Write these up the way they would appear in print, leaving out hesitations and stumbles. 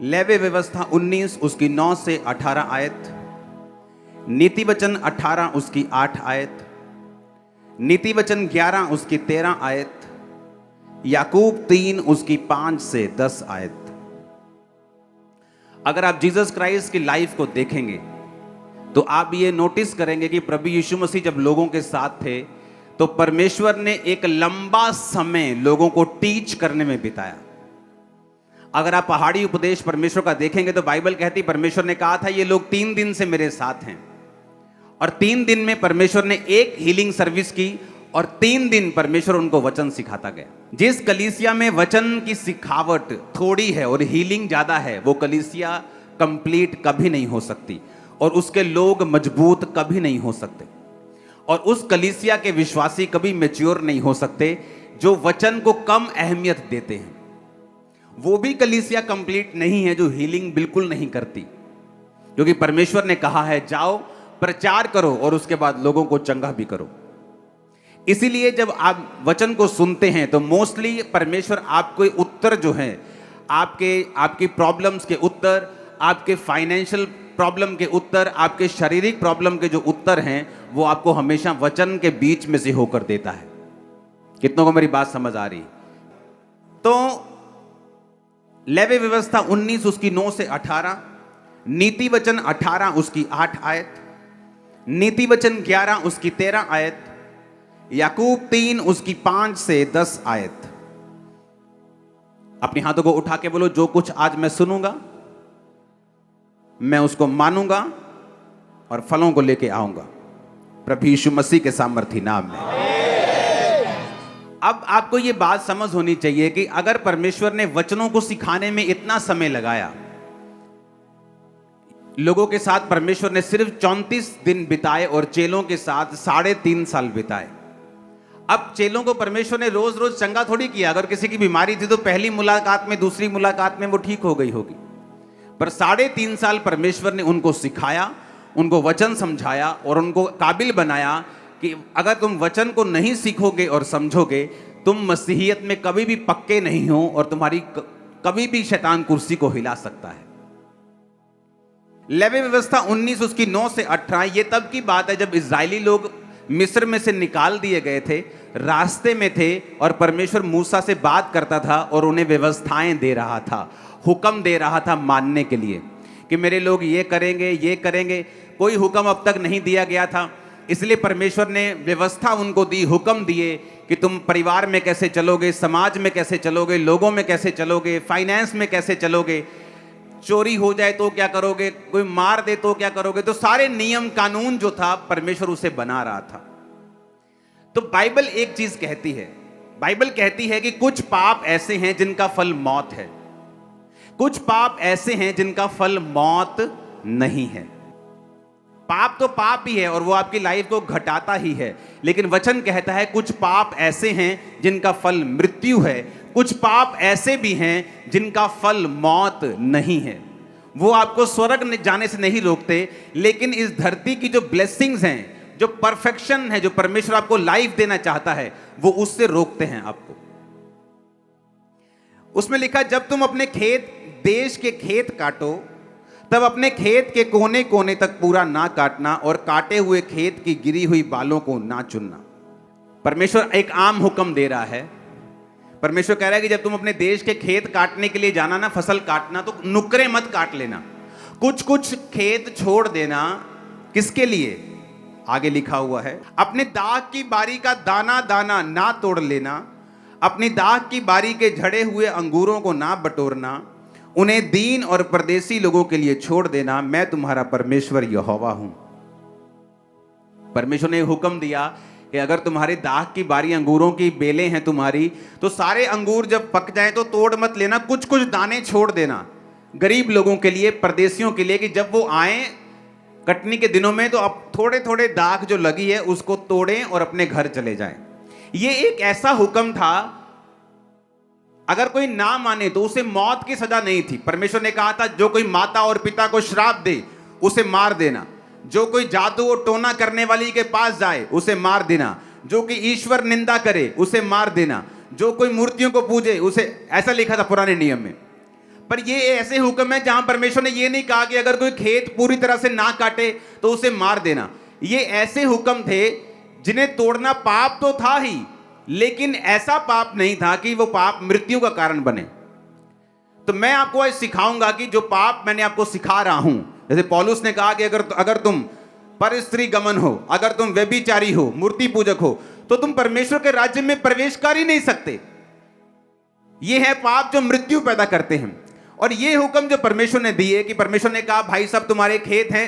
Levy व्यवस्था 19 उसकी 9 से 18 आयत, नीति वचन 18 उसकी 8 आयत, नीति वचन 11 उसकी 13 आयत, याकूब 3 उसकी 5 से 10 आयत। अगर आप जीसस क्राइस्ट की लाइफ को देखेंगे तो आप ये नोटिस करेंगे कि प्रभु यीशु मसीह जब लोगों के साथ थे तो परमेश्वर ने एक लंबा समय लोगों को टीच करने में बिताया। अगर आप पहाड़ी उपदेश परमेश्वर का देखेंगे तो बाइबल कहती परमेश्वर ने कहा था ये लोग 3 दिन से मेरे साथ हैं, और 3 दिन में परमेश्वर ने एक हीलिंग सर्विस की और 3 दिन परमेश्वर उनको वचन सिखाता गया। जिस कलीसिया में वचन की सिखावट थोड़ी है और हीलिंग ज्यादा है, वो कलीसिया कंप्लीट कभी नहीं हो सकती और उसके लोग मजबूत कभी नहीं हो सकते, और उस कलीसिया के विश्वासी कभी मैच्योर नहीं हो सकते जो वचन को कम अहमियत देते हैं। वो भी कलीसिया कंप्लीट नहीं है जो हीलिंग बिल्कुल नहीं करती, क्योंकि परमेश्वर ने कहा है जाओ प्रचार करो और उसके बाद लोगों को चंगा भी करो। इसीलिए जब आप वचन को सुनते हैं तो मोस्टली परमेश्वर आपको उत्तर जो है, आपकी प्रॉब्लम्स के उत्तर, आपके फाइनेंशियल प्रॉब्लम के उत्तर, आपके शारीरिक प्रॉब्लम के जो उत्तर हैं, वो आपको हमेशा वचन के बीच में से होकर देता है। कितनों को मेरी बात समझ आ रही? तो लेवी व्यवस्था 19 उसकी 9 से 18, नीति वचन 18 उसकी 8 आयत, नीति वचन 11 उसकी 13 आयत, याकूब 3 उसकी 5 से 10 आयत। अपने हाथों को उठा के बोलो, जो कुछ आज मैं सुनूंगा मैं उसको मानूंगा और फलों को लेके आऊंगा प्रभु यीशु मसीह के सामर्थी नाम में। अब आपको यह बात समझ होनी चाहिए कि अगर परमेश्वर ने वचनों को सिखाने में इतना समय लगाया, लोगों के साथ परमेश्वर ने सिर्फ 34 दिन बिताए और चेलों के साथ 3.5 साल बिताए। अब चेलों को परमेश्वर ने रोज रोज चंगा थोड़ी किया। अगर किसी की बीमारी थी तो पहली मुलाकात में, दूसरी मुलाकात में वो ठीक हो गई होगी, पर 3.5 साल परमेश्वर ने उनको सिखाया, उनको वचन समझाया और उनको काबिल बनाया कि अगर तुम वचन को नहीं सीखोगे और समझोगे, तुम मसीहियत में कभी भी पक्के नहीं हो और तुम्हारी कभी भी शैतान कुर्सी को हिला सकता है। लेवी व्यवस्था 19 उसकी 9 से 18, ये तब की बात है जब इजरायली लोग मिस्र में से निकाल दिए गए थे, रास्ते में थे और परमेश्वर मूसा से बात करता था और उन्हें व्यवस्थाएं दे रहा था, हुक्म दे रहा था मानने के लिए कि मेरे लोग ये करेंगे, ये करेंगे। कोई हुक्म अब तक नहीं दिया गया था, इसलिए परमेश्वर ने व्यवस्था उनको दी, हुक्म दिए कि तुम परिवार में कैसे चलोगे, समाज में कैसे चलोगे, लोगों में कैसे चलोगे, फाइनेंस में कैसे चलोगे, चोरी हो जाए तो क्या करोगे, कोई मार दे तो क्या करोगे। तो सारे नियम कानून जो था परमेश्वर उसे बना रहा था। तो बाइबल एक चीज कहती है, बाइबल कहती है कि कुछ पाप ऐसे हैं जिनका फल मौत है, कुछ पाप ऐसे हैं जिनका फल मौत नहीं है। पाप तो पाप ही है और वो आपकी लाइफ को घटाता ही है, लेकिन वचन कहता है कुछ पाप ऐसे हैं जिनका फल मृत्यु है, कुछ पाप ऐसे भी हैं जिनका फल मौत नहीं है। वो आपको स्वर्ग जाने से नहीं रोकते, लेकिन इस धरती की जो ब्लेसिंग्स हैं, जो परफेक्शन है, जो परमेश्वर आपको लाइफ देना चाहता है, वो उससे रोकते हैं आपको। उसमें लिखा, जब तुम अपने देश के खेत काटो तब अपने खेत के कोने कोने तक पूरा ना काटना और काटे हुए खेत की गिरी हुई बालों को ना चुनना। परमेश्वर एक आम हुक्म दे रहा है। परमेश्वर कह रहा है कि जब तुम अपने देश के खेत काटने के लिए जाना ना, फसल काटना, तो नुकरे मत काट लेना, कुछ कुछ खेत छोड़ देना। किसके लिए? आगे लिखा हुआ है, अपने दाख की बारी का दाना दाना ना तोड़ लेना, अपनी दाख की बारी के झड़े हुए अंगूरों को ना बटोरना, उन्हें दीन और परदेसी लोगों के लिए छोड़ देना। मैं तुम्हारा परमेश्वर यहोवा हूं। परमेश्वर ने हुक्म दिया कि अगर तुम्हारे दाख की बारी, अंगूरों की बेलें हैं तुम्हारी, तो सारे अंगूर जब पक जाएं तो तोड़ मत लेना, कुछ कुछ दाने छोड़ देना गरीब लोगों के लिए, परदेसियों के लिए, कि जब वो आए कटनी के दिनों में तो अब थोड़े थोड़े दाख जो लगी है उसको तोड़ें और अपने घर चले जाएं। ये एक ऐसा हुक्म था, अगर कोई ना माने तो उसे मौत की सजा नहीं थी। परमेश्वर ने कहा था जो कोई माता और पिता को श्राप दे उसे मार देना, जो कोई जादू और टोना करने वाली के पास जाए उसे मार देना, जो कि ईश्वर निंदा करे उसे मार देना, जो कोई मूर्तियों को पूजे उसे, ऐसा लिखा था पुराने नियम में। पर ये ऐसे हुक्म है जहां परमेश्वर ने ये नहीं कहा कि अगर कोई खेत पूरी तरह से ना काटे तो उसे मार देना। ये ऐसे हुक्म थे जिन्हें तोड़ना पाप तो था ही, लेकिन ऐसा पाप नहीं था कि वो पाप मृत्यु का कारण बने। तो मैं आपको आज सिखाऊंगा कि जो पाप मैंने आपको सिखा रहा हूं, जैसे पौलुस ने कहा कि अगर तुम पर स्त्री गमन हो, अगर तुम व्यभिचारी हो, मूर्ति पूजक हो, तो तुम परमेश्वर के राज्य में प्रवेश कर ही नहीं सकते। ये है पाप जो मृत्यु पैदा करते हैं। और ये हुक्म जो परमेश्वर ने दिए कि परमेश्वर ने कहा भाई सब तुम्हारे खेत हैं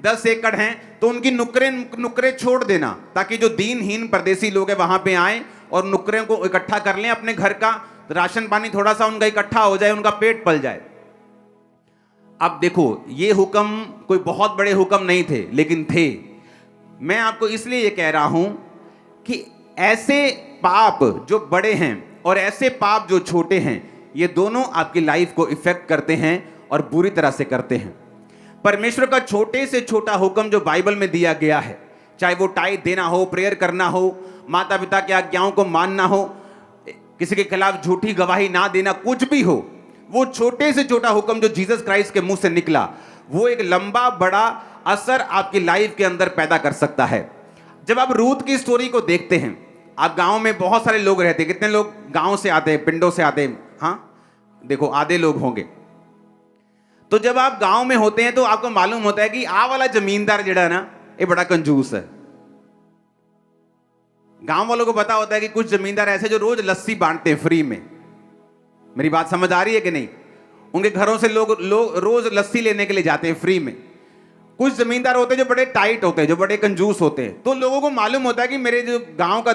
10 एकड़ हैं तो उनकी नुकरे छोड़ देना, ताकि जो दीनहीन परदेसी लोग हैं वहां पे आए और नुकरे को इकट्ठा कर लें, अपने घर का राशन पानी थोड़ा सा उनका इकट्ठा हो जाए, उनका पेट पल जाए। अब देखो ये हुक्म कोई बहुत बड़े हुक्म नहीं थे, लेकिन थे। मैं आपको इसलिए ये कह रहा हूं कि ऐसे पाप जो बड़े हैं और ऐसे पाप जो छोटे हैं, ये दोनों आपकी लाइफ को इफेक्ट करते हैं और बुरी तरह से करते हैं। परमेश्वर का छोटे से छोटा हुक्म जो बाइबल में दिया गया है, चाहे वो टाइट देना हो, प्रेयर करना हो, माता पिता की आज्ञाओं को मानना हो, किसी के खिलाफ झूठी गवाही ना देना, कुछ भी हो, वो छोटे से छोटा हुक्म जो जीसस क्राइस्ट के मुंह से निकला, वो एक लंबा बड़ा असर आपकी लाइफ के अंदर पैदा कर सकता है। जब आप रूथ की स्टोरी को देखते हैं, आप गांव में बहुत सारे लोग रहते हैं, कितने लोग गांव से आते हैं, पिंडों से आते हैं, हाँ देखो आधे लोग होंगे। तो जब आप गांव में होते हैं तो आपको मालूम होता है कि आ वाला जमींदार जड़ा है ना, ये बड़ा कंजूस है। गांव वालों को पता होता है कि कुछ जमींदार ऐसे जो रोज लस्सी बांटते हैं फ्री में। मेरी बात समझ आ रही है कि नहीं? उनके घरों से लोग रोज लस्सी लेने के लिए जाते हैं फ्री में। कुछ जमींदार होते हैं जो बड़े टाइट होते हैं, जो बड़े कंजूस होते हैं। तो लोगों को मालूम होता है कि मेरे जो गांव का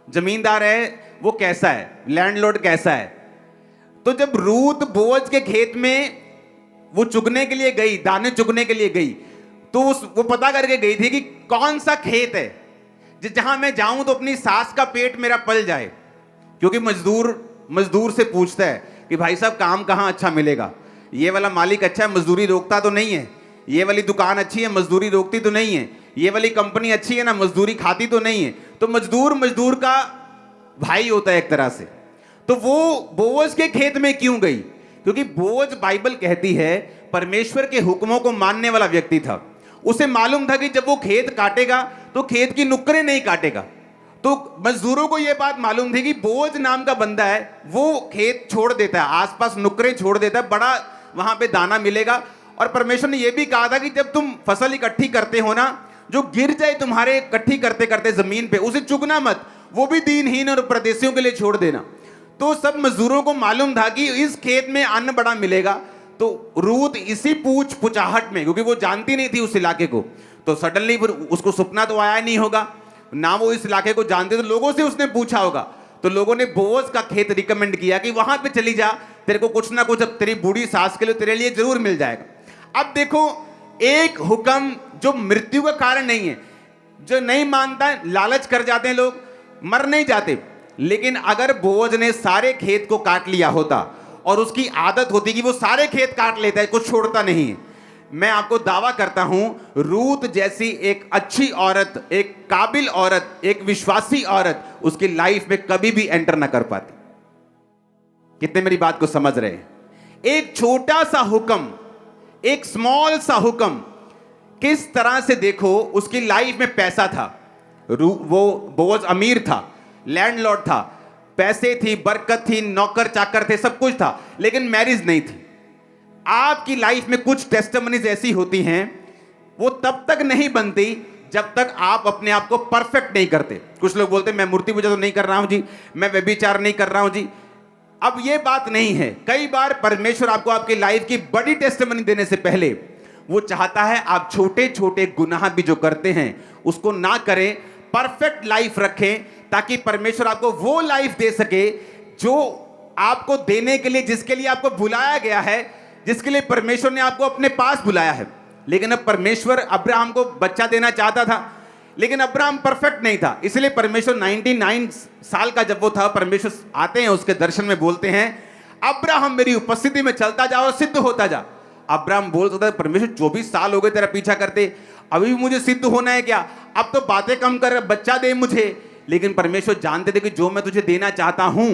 जमींदार है वो कैसा है, लैंडलॉर्ड कैसा है। तो जब रूथ बोअज के खेत में वो चुगने के लिए गई, दाने चुगने के लिए गई, तो वो पता करके गई थी कि कौन सा खेत है जहां मैं जाऊं तो अपनी सास का पेट मेरा पल जाए। क्योंकि मजदूर से पूछता है कि भाई साहब काम कहां अच्छा मिलेगा, ये वाला मालिक अच्छा है, मजदूरी रोकता तो नहीं है, ये वाली दुकान अच्छी है, मजदूरी रोकती तो नहीं है, ये वाली कंपनी अच्छी है ना, मजदूरी खाती तो नहीं है। तो मजदूर का भाई होता है एक तरह से। तो वो बोअज के खेत में क्यों गई? क्योंकि बोअज, बाइबल कहती है, परमेश्वर के हुक्मों को मानने वाला व्यक्ति था। उसे मालूम था कि जब वो खेत काटेगा तो खेत की नुक्करें नहीं काटेगा। तो मजदूरों को यह बात मालूम थी कि बोअज नाम का बंदा है, वो खेत छोड़ देता है, आसपास नुक्करें छोड़ देता है, बड़ा वहां पे दाना मिलेगा। और परमेश्वर ने यह भी कहा था कि जब तुम फसल इकट्ठी करते हो ना, जो गिर जाए तुम्हारे इकट्ठी करते करते जमीन पे, उसे चुगना मत, वो भी दीनहीन और परदेशियों के लिए छोड़ देना। तो सब मजदूरों को मालूम था कि इस खेत में अन्न बड़ा मिलेगा। तो रूथ इसी पूछताछ में, क्योंकि वो जानती नहीं थी उस इलाके को, तो सडनली उसको सपना तो आया नहीं होगा ना, वो इस इलाके को जानते, तो लोगों से उसने पूछा होगा। तो लोगों ने बोअज का खेत रिकमेंड किया कि वहां पे चली जा, तेरे को कुछ ना कुछ अब तेरी बूढ़ी सास के लिए तेरे लिए जरूर मिल जाएगा। अब देखो, एक हुक्म जो मृत्यु का कारण नहीं है, जो नहीं मानता, लालच कर जाते हैं लोग, मर नहीं जाते। लेकिन अगर बोअज ने सारे खेत को काट लिया होता और उसकी आदत होती कि वो सारे खेत काट लेता है, कुछ छोड़ता नहीं है, मैं आपको दावा करता हूं रूथ जैसी एक अच्छी औरत, एक काबिल औरत, एक विश्वासी औरत उसकी लाइफ में कभी भी एंटर ना कर पाती। कितने मेरी बात को समझ रहे हैं? एक छोटा सा हुक्म, एक स्मॉल सा हुक्म, किस तरह से देखो उसकी लाइफ में पैसा था। वो बोअज अमीर था, लैंडलॉर्ड था, पैसे थी, बरकत थी, नौकर चाकर थे, सब कुछ था, लेकिन मैरिज नहीं थी। आपकी लाइफ में कुछ टेस्टिमनीज ऐसी होती हैं, वो तब तक नहीं बनती जब तक आप अपने आप को परफेक्ट नहीं करते। कुछ लोग बोलते हैं मैं मूर्ति पूजा तो नहीं कर रहा हूं जी, मैं व्यभिचार नहीं कर रहा हूं जी। अब ये बात नहीं है। कई बार परमेश्वर आपको आपकी लाइफ की बड़ी टेस्टिमनी देने से पहले वो चाहता है आप छोटे छोटे गुनाह भी जो करते हैं उसको ना करें, परफेक्ट लाइफ रखें, ताकि परमेश्वर आपको वो लाइफ दे सके जो आपको देने के लिए, जिसके लिए आपको बुलाया गया है, जिसके लिए परमेश्वर ने आपको अपने पास बुलाया है। लेकिन अब परमेश्वर अब्राहम को बच्चा देना चाहता था, लेकिन अब्राहम परफेक्ट नहीं था, इसलिए परमेश्वर 99 साल का जब वो था, परमेश्वर आते हैं उसके दर्शन में, बोलते हैं अब्राहम मेरी उपस्थिति में चलता जा और सिद्ध होता जा। अब्राहम बोलता था परमेश्वर 24 साल हो गए तेरा पीछा करते, अभी भी मुझे सिद्ध होना है क्या? अब तो बातें कम कर, बच्चा दे मुझे। लेकिन परमेश्वर जानते थे कि जो मैं तुझे देना चाहता हूं,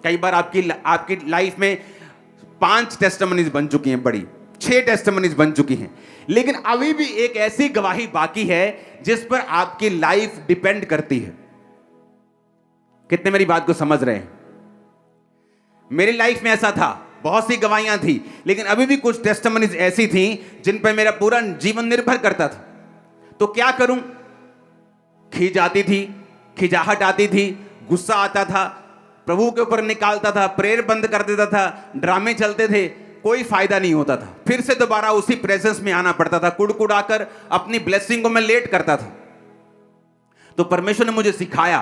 कई बार आपकी लाइफ में 5 टेस्टिमनीज बन चुकी हैं, बड़ी 6 टेस्टिमनीज बन चुकी हैं, लेकिन अभी भी एक ऐसी गवाही बाकी है जिस पर आपकी लाइफ डिपेंड करती है। कितने मेरी बात को समझ रहे हैं? मेरी लाइफ में ऐसा था, बहुत सी गवाहियां थी, लेकिन अभी भी कुछ टेस्टिमनीज ऐसी थी जिन पर मेरा पूरा जीवन निर्भर करता था। तो क्या करूं? खींच आती थी, खिजाहट आती थी, गुस्सा आता था, प्रभु के ऊपर निकालता था, प्रेयर बंद कर देता था, ड्रामे चलते थे, कोई फायदा नहीं होता था। फिर से दोबारा उसी प्रेजेंस में आना पड़ता था, कुड़कुड़ाकर अपनी ब्लेसिंग को मैं लेट करता था। तो परमेश्वर ने मुझे सिखाया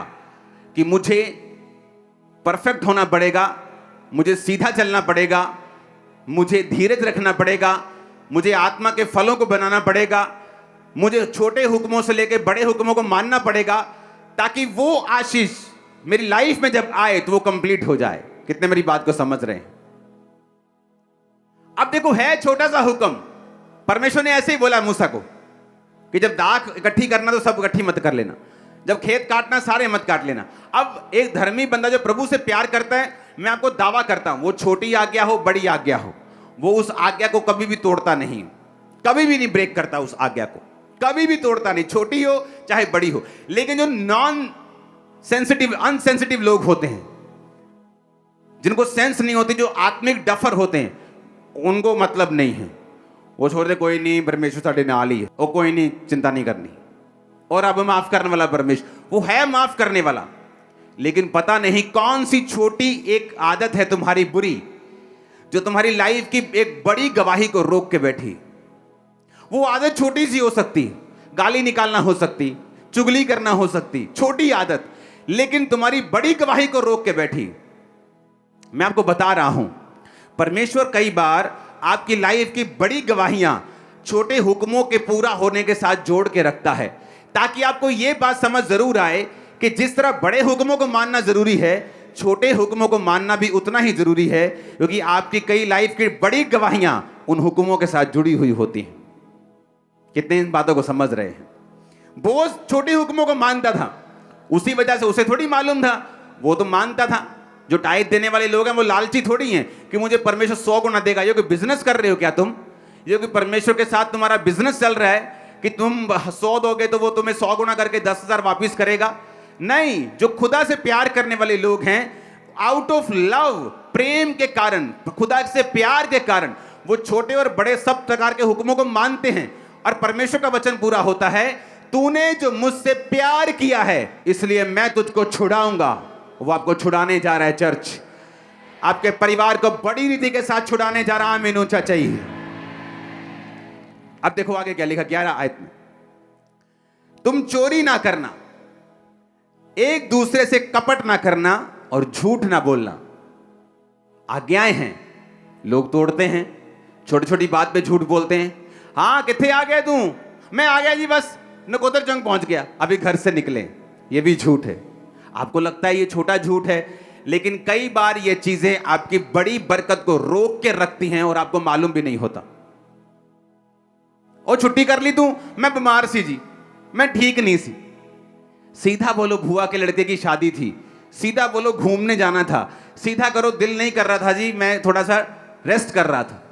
कि मुझे परफेक्ट होना पड़ेगा, मुझे सीधा चलना पड़ेगा, मुझे धीरज रखना पड़ेगा, मुझे आत्मा के फलों को बनाना पड़ेगा, मुझे छोटे हुक्मों से लेकर बड़े हुक्मों को मानना पड़ेगा, ताकि वो आशीष मेरी लाइफ में जब आए तो वो कंप्लीट हो जाए। कितने मेरी बात को समझ रहे हैं? अब देखो, है छोटा सा हुक्म, परमेश्वर ने ऐसे ही बोला मूसा को कि जब दाख इकट्ठी करना तो सब इकट्ठी मत कर लेना, जब खेत काटना सारे मत काट लेना। अब एक धर्मी बंदा जो प्रभु से प्यार करता है, मैं आपको दावा करता हूं, वो छोटी आज्ञा हो बड़ी आज्ञा हो, वो उस आज्ञा को कभी भी तोड़ता नहीं, कभी भी नहीं ब्रेक करता उस आज्ञा को, कभी भी तोड़ता नहीं, छोटी हो चाहे बड़ी हो। लेकिन जो नॉन सेंसिटिव अनसेंसिटिव लोग होते हैं, जिनको सेंस नहीं होती, जो आत्मिक डफर होते हैं, उनको मतलब नहीं है, वो छोड़ दे, कोई नहीं परमेश्वर साडे नाल ही है, वो कोई नहीं, चिंता नहीं करनी। और अब माफ करने वाला परमेश्वर, वो है माफ करने वाला, लेकिन पता नहीं कौन सी छोटी एक आदत है तुम्हारी बुरी, जो तुम्हारी लाइफ की एक बड़ी गवाही को रोक के बैठी। वो आदत छोटी सी हो सकती, गाली निकालना हो सकती, चुगली करना हो सकती, छोटी आदत, लेकिन तुम्हारी बड़ी गवाही को रोक के बैठी। मैं आपको बता रहा हूं, परमेश्वर कई बार आपकी लाइफ की बड़ी गवाहियां छोटे हुक्मों के पूरा होने के साथ जोड़ के रखता है, ताकि आपको यह बात समझ जरूर आए कि जिस तरह बड़े हुक्मों को मानना जरूरी है, छोटे हुक्मों को मानना भी उतना ही जरूरी है, क्योंकि आपकी कई लाइफ की बड़ी गवाहियां उन हुक्मों के साथ जुड़ी हुई होती हैं। कितने इन बातों को समझ रहे हैं? बोझ छोटे हुक्मों को मानता था, उसी वजह से उसे थोड़ी मालूम था, वो तो मानता था। जो टाइट देने वाले लोग हैं वो लालची थोड़ी हैं कि मुझे परमेश्वर 100 गुना देगा। ये कोई बिजनेस कर रहे हो क्या तुम? ये कोई परमेश्वर के साथ तुम्हारा बिजनेस चल रहा है कि तुम 100 दोगे तो वो तुम्हें 100 गुना करके 10,000 वापिस करेगा? नहीं, जो खुदा से प्यार करने वाले लोग हैं, आउट ऑफ लव, प्रेम के कारण, खुदा से प्यार के कारण, वो छोटे और बड़े सब प्रकार के हुक्मों को मानते हैं। और परमेश्वर का वचन पूरा होता है, तूने जो मुझसे प्यार किया है इसलिए मैं तुझको छुड़ाऊंगा। वो आपको छुड़ाने जा रहा है चर्च, आपके परिवार को बड़ी रीति के साथ छुड़ाने जा रहा है। आमीन ऊंचा चाहिए। अब देखो आगे क्या लिखा 11 आयत में, तुम चोरी ना करना, एक दूसरे से कपट ना करना और झूठ ना बोलना। आज्ञाएं हैं, लोग तोड़ते हैं, छोटी छोटी बात पे झूठ बोलते हैं। हाँ किथे आ गया तू? मैं आ गया जी, बस नकोदर जंग पहुंच गया, अभी घर से निकले। ये भी झूठ है। आपको लगता है ये छोटा झूठ है, लेकिन कई बार ये चीजें आपकी बड़ी बरकत को रोक के रखती हैं और आपको मालूम भी नहीं होता। और छुट्टी कर ली तू? मैं बीमार सी जी, मैं ठीक नहीं सी। सीधा बोलो भुआ के लड़के की शादी थी, सीधा बोलो घूमने जाना था, सीधा करो दिल नहीं कर रहा था जी, मैं थोड़ा सा रेस्ट कर रहा था।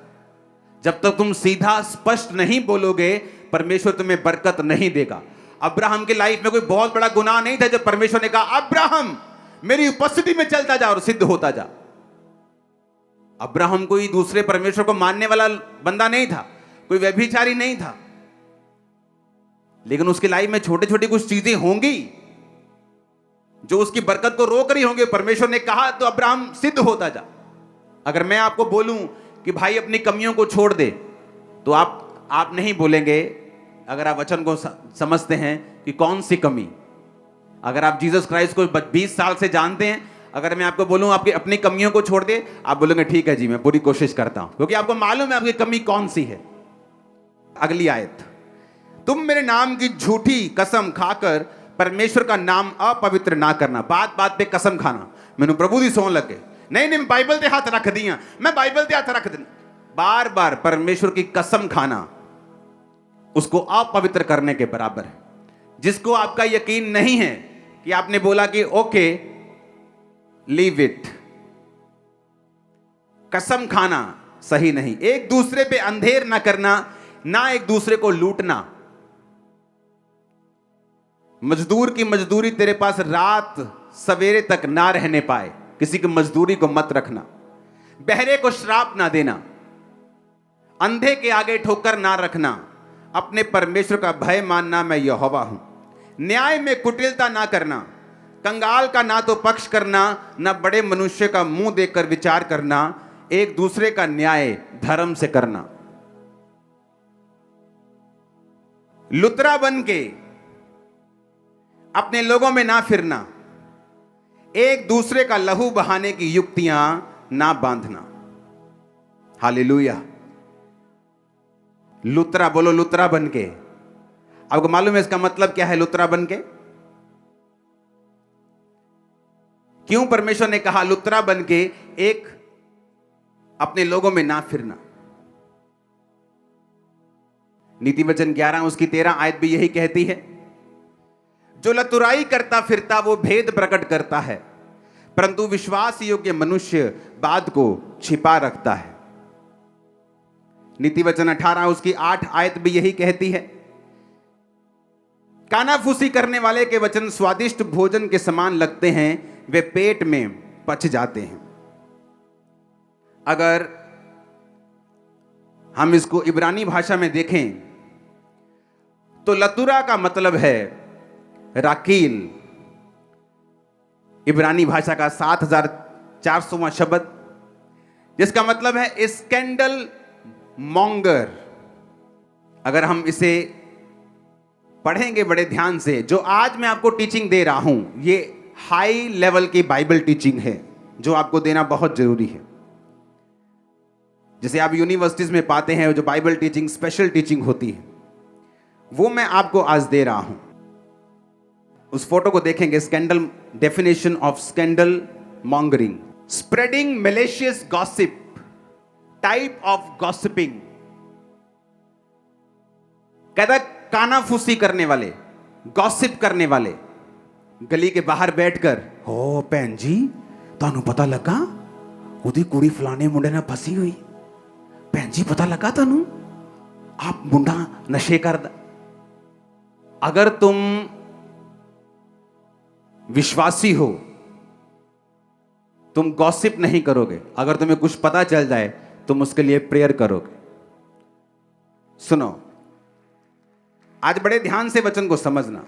जब तक तुम सीधा स्पष्ट नहीं बोलोगे, परमेश्वर तुम्हें बरकत नहीं देगा। अब्राहम की लाइफ में कोई बहुत बड़ा गुनाह नहीं था जब परमेश्वर ने कहा अब्राहम मेरी उपस्थिति में चलता जा और सिद्ध होता जा। अब्राहम कोई दूसरे परमेश्वर को मानने वाला बंदा नहीं था, कोई व्यभिचारी नहीं था, लेकिन उसकी लाइफ में छोटी छोटी कुछ चीजें होंगी जो उसकी बरकत को रोक रही होंगी। परमेश्वर ने कहा तो अब्राहम सिद्ध होता जा। अगर मैं आपको बोलूं कि भाई अपनी कमियों को छोड़ दे, तो आप नहीं बोलेंगे अगर आप वचन को समझते हैं कि कौन सी कमी। अगर आप जीसस क्राइस्ट को 20 साल से जानते हैं, अगर मैं आपको बोलूं आपकी अपनी कमियों को छोड़ दे, आप बोलेंगे ठीक है जी मैं पूरी कोशिश करता हूं, क्योंकि आपको मालूम है आपकी कमी कौन सी है। अगली आयत, तुम मेरे नाम की झूठी कसम खाकर परमेश्वर का नाम अपवित्र ना करना। बात बात पे कसम खाना, मैंने प्रभु दी सौं लगे, नहीं बाइबल ते हाथ रख दिया, मैं बाइबल ते हाथ रख दी। बार बार परमेश्वर की कसम खाना उसको अपवित्र करने के बराबर है। जिसको आपका यकीन नहीं है कि आपने बोला कि ओके लीव इट, कसम खाना सही नहीं, एक दूसरे पे अंधेर ना करना, ना एक दूसरे को लूटना। मजदूर की मजदूरी तेरे पास रात सवेरे तक ना रहने पाए, किसी की मजदूरी को मत रखना। बहरे को श्राप ना देना, अंधे के आगे ठोकर ना रखना, अपने परमेश्वर का भय मानना, मैं यहोवा हूं। न्याय में कुटिलता ना करना, कंगाल का ना तो पक्ष करना, ना बड़े मनुष्य का मुंह देखकर विचार करना, एक दूसरे का न्याय धर्म से करना। लुतरा बन के अपने लोगों में ना फिरना, एक दूसरे का लहू बहाने की युक्तियां ना बांधना। हालेलुया। लुतरा, बोलो लुतरा बन के। आपको मालूम है इसका मतलब क्या है लुतरा बन के? क्यों परमेश्वर ने कहा लुतरा बन के एक अपने लोगों में ना फिरना? नीति वचन 11 उसकी 13 आयत भी यही कहती है, जो लतुराई करता फिरता वो भेद प्रकट करता है, परंतु विश्वास योग्य मनुष्य बात को छिपा रखता है। नीति वचन 18 उसकी 8 आयत भी यही कहती है, कानाफूसी करने वाले के वचन स्वादिष्ट भोजन के समान लगते हैं, वे पेट में पच जाते हैं। अगर हम इसको इब्रानी भाषा में देखें तो लतुरा का मतलब है राकील, इब्रानी भाषा का 7400वां शब्द, जिसका मतलब है स्कैंडल मॉन्गर। अगर हम इसे पढ़ेंगे बड़े ध्यान से, जो आज मैं आपको टीचिंग दे रहा हूं, ये हाई लेवल की बाइबल टीचिंग है जो आपको देना बहुत जरूरी है। जैसे आप यूनिवर्सिटीज में पाते हैं जो बाइबल टीचिंग स्पेशल टीचिंग होती है, वो मैं आपको आज दे रहा हूं। उस फोटो को देखेंगे, scandal, definition of scandal mongering, spreading malicious gossip, type of gossiping. कहता कानाफूसी करने वाले, गॉसिप करने वाले, गली के बाहर बैठकर, हो भैन जी तानू पता लगा उदी कुड़ी फलाने मुंडे ने फसी हुई, भैन जी पता लगा तानू आप मुंडा नशे करदा। अगर तुम विश्वासी हो तुम गॉसिप नहीं करोगे। अगर तुम्हें कुछ पता चल जाए तुम उसके लिए प्रेयर करोगे। सुनो, आज बड़े ध्यान से वचन को समझना,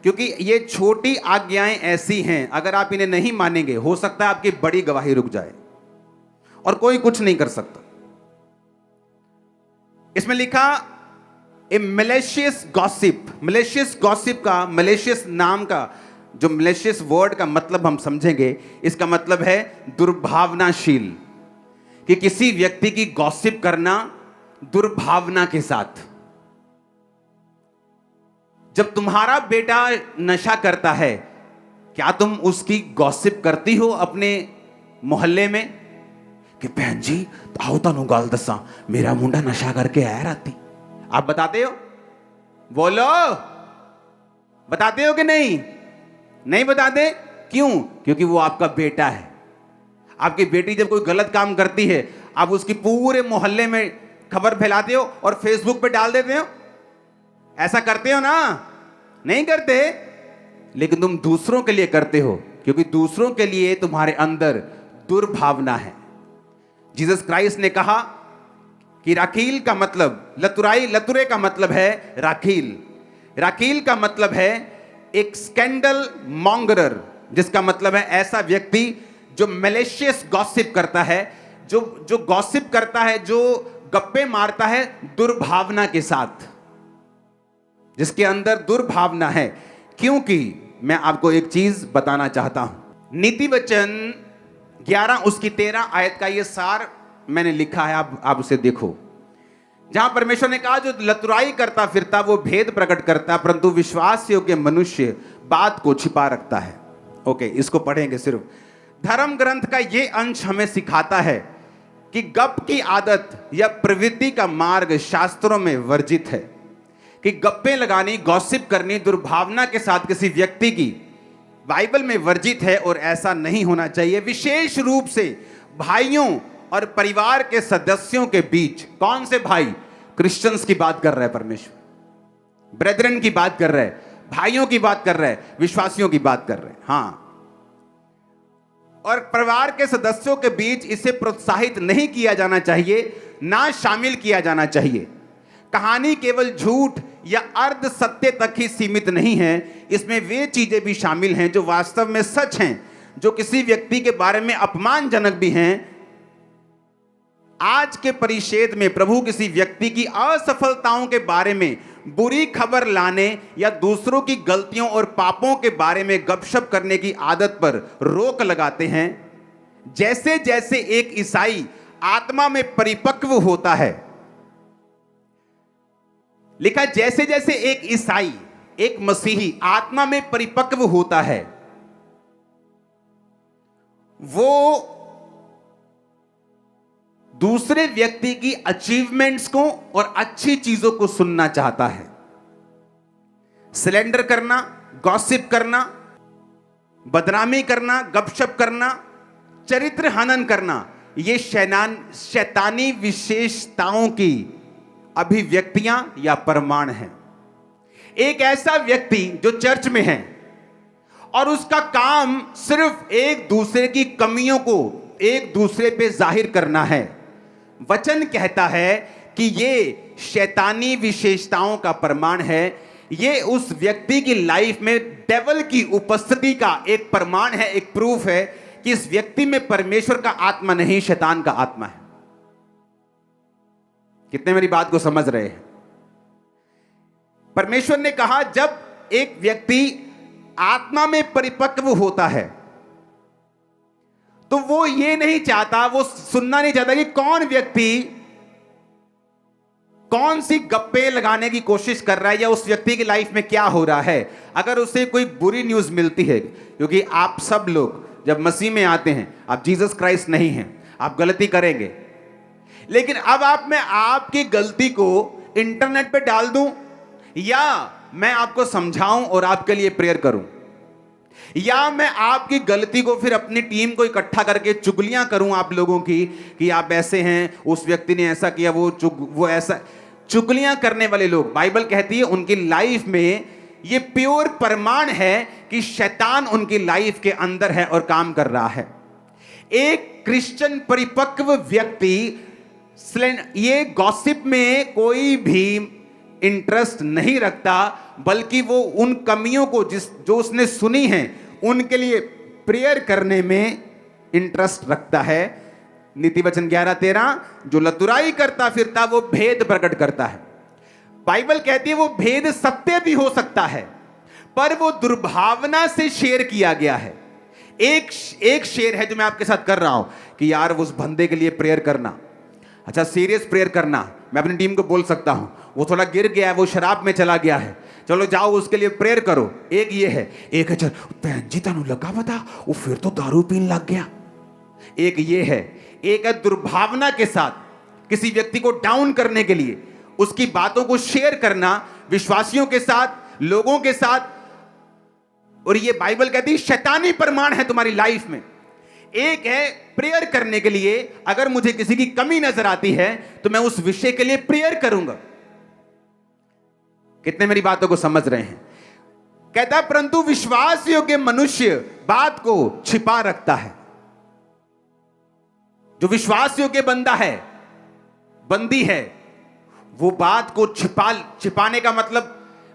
क्योंकि ये छोटी आज्ञाएं ऐसी हैं, अगर आप इन्हें नहीं मानेंगे हो सकता है आपकी बड़ी गवाही रुक जाए और कोई कुछ नहीं कर सकता। इसमें लिखा ए मैलिशियस गॉसिप। मैलिशियस गॉसिप का, मैलिशियस नाम का जो मैलिशियस वर्ड का मतलब हम समझेंगे, इसका मतलब है दुर्भावनाशील, कि किसी व्यक्ति की गॉसिप करना दुर्भावना के साथ। जब तुम्हारा बेटा नशा करता है, क्या तुम उसकी गॉसिप करती हो अपने मोहल्ले में कि बहन जी आओ तानू गल दसा मेरा मुंडा नशा करके आया राती? आप बताते हो? बोलो, बताते हो कि नहीं? नहीं बताते। क्यों? क्योंकि वो आपका बेटा है। आपकी बेटी जब कोई गलत काम करती है, आप उसकी पूरे मोहल्ले में खबर फैलाते हो और फेसबुक पे डाल देते हो। ऐसा करते हो ना? नहीं करते, लेकिन तुम दूसरों के लिए करते हो, क्योंकि दूसरों के लिए तुम्हारे अंदर दुर्भावना है। जीसस क्राइस्ट ने कहा कि राकील का मतलब, लतुरे का मतलब है राकील। राकील का मतलब है एक स्कैंडल मॉन्गरर, जिसका मतलब है ऐसा व्यक्ति जो मैलिशियस गॉसिप करता है, जो गॉसिप करता है, जो गप्पे मारता है दुर्भावना के साथ, जिसके अंदर दुर्भावना है। क्योंकि मैं आपको एक चीज बताना चाहता हूं, नीति वचन 11 उसकी 13 आयत का ये सार मैंने लिखा है, आप उसे देखो, जहां परमेश्वर ने कहा जो लतुराई करता फिरता वो भेद प्रकट करता, परंतु विश्वास योग्य मनुष्य बात को छिपा रखता है। ओके, इसको पढ़ेंगे सिर्फ। धर्म ग्रंथ का ये अंश हमें सिखाता है कि गप की आदत या प्रवृत्ति का मार्ग शास्त्रों में वर्जित है, कि गप्पे लगानी, गॉसिप करनी दुर्भावना के साथ किसी व्यक्ति की बाइबल में वर्जित है और ऐसा नहीं होना चाहिए। विशेष रूप से भाइयों और परिवार के सदस्यों के बीच, कौन से भाई? क्रिश्चियंस की बात कर रहा है परमेश्वर, ब्रेदरन की बात कर रहा है, भाइयों की बात कर रहा है, विश्वासियों की बात कर रहे हैं। हाँ, और परिवार के सदस्यों के बीच इसे प्रोत्साहित नहीं किया जाना चाहिए, ना शामिल किया जाना चाहिए। कहानी केवल झूठ या अर्ध सत्य तक ही सीमित नहीं है, इसमें वे चीजें भी शामिल हैं जो वास्तव में सच हैं, जो किसी व्यक्ति के बारे में अपमानजनक भी हैं। आज के परिच्छेद में प्रभु किसी व्यक्ति की असफलताओं के बारे में बुरी खबर लाने या दूसरों की गलतियों और पापों के बारे में गपशप करने की आदत पर रोक लगाते हैं। जैसे जैसे एक ईसाई आत्मा में परिपक्व होता है, लिखा जैसे जैसे एक ईसाई, एक मसीही आत्मा में परिपक्व होता है, वो दूसरे व्यक्ति की अचीवमेंट्स को और अच्छी चीजों को सुनना चाहता है। सिलेंडर करना, गॉसिप करना, बदनामी करना, गपशप करना, चरित्र हनन करना, ये शैतानी विशेषताओं की अभिव्यक्तियां या प्रमाण हैं। एक ऐसा व्यक्ति जो चर्च में है और उसका काम सिर्फ एक दूसरे की कमियों को एक दूसरे पे जाहिर करना है, वचन कहता है कि ये शैतानी विशेषताओं का प्रमाण है। ये उस व्यक्ति की लाइफ में डेविल की उपस्थिति का एक प्रमाण है, एक प्रूफ है कि इस व्यक्ति में परमेश्वर का आत्मा नहीं, शैतान का आत्मा है। कितने मेरी बात को समझ रहे हैं? परमेश्वर ने कहा जब एक व्यक्ति आत्मा में परिपक्व होता है तो वो ये नहीं चाहता, वो सुनना नहीं चाहता कि कौन व्यक्ति कौन सी गप्पे लगाने की कोशिश कर रहा है या उस व्यक्ति की लाइफ में क्या हो रहा है। अगर उसे कोई बुरी न्यूज मिलती है, क्योंकि आप सब लोग जब मसीह में आते हैं, आप जीसस क्राइस्ट नहीं हैं, आप गलती करेंगे, लेकिन अब मैं आपकी गलती को इंटरनेट पे डाल दूं या मैं आपको समझाऊं और आपके लिए प्रेयर करूं, या मैं आपकी गलती को फिर अपनी टीम को इकट्ठा करके चुगलियां करूं आप लोगों की कि आप ऐसे हैं, उस व्यक्ति ने ऐसा किया, वो ऐसा। चुगलियां करने वाले लोग, बाइबल कहती है उनकी लाइफ में ये प्योर प्रमाण है कि शैतान उनकी लाइफ के अंदर है और काम कर रहा है। एक क्रिश्चियन परिपक्व व्यक्ति ये गॉसिप में कोई भी इंटरेस्ट नहीं रखता, बल्कि वो उन कमियों को जो उसने सुनी हैं उनके लिए प्रेयर करने में इंटरेस्ट रखता है। नीति वचन 11:13, जो लतुराई करता फिरता वो भेद प्रकट करता है। बाइबल कहती है वो भेद सत्य भी हो सकता है, पर वो दुर्भावना से शेयर किया गया है। एक शेयर है जो मैं आपके साथ कर रहा हूं कि यार उस बंदे के लिए प्रेयर करना, अच्छा सीरियस प्रेयर करना। मैं अपनी टीम को बोल सकता हूं वो थोड़ा गिर गया है, वो शराब में चला गया है, चलो जाओ उसके लिए प्रेयर करो। एक ये है, एक है चल भैन जी तनु लगा बता वो फिर तो दारू पीने लग गया। एक ये है, एक है दुर्भावना के साथ किसी व्यक्ति को डाउन करने के लिए उसकी बातों को शेयर करना विश्वासियों के साथ, लोगों के साथ, और ये बाइबल कहती है शैतानी प्रमाण है तुम्हारी लाइफ में। एक है प्रेयर करने के लिए, अगर मुझे किसी की कमी नजर आती है तो मैं उस विषय के लिए प्रेयर करूंगा। कितने मेरी बातों को समझ रहे हैं? कहता है परंतु विश्वास योग्य मनुष्य बात को छिपा रखता है। जो विश्वास योग्य बंदा है, बंदी है, वो बात को छिपाने का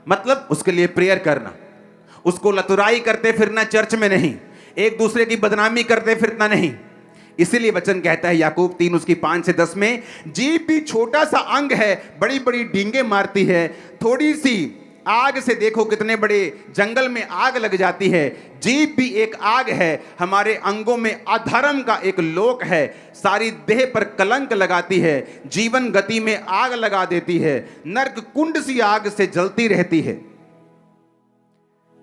मतलब उसके लिए प्रेयर करना, उसको लतुराई करते फिरना चर्च में नहीं, एक दूसरे की बदनामी करते फिरना नहीं। इसीलिए वचन कहता है याकूब 3 उसकी 5 से 10 में, जीभ भी छोटा सा अंग है, बड़ी बड़ी डींगे मारती है, थोड़ी सी आग से देखो कितने बड़े जंगल में आग लग जाती है। जीभ भी एक आग है, हमारे अंगों में अधर्म का एक लोक है, सारी देह पर कलंक लगाती है, जीवन गति में आग लगा देती है, नरक कुंड सी आग से जलती रहती है।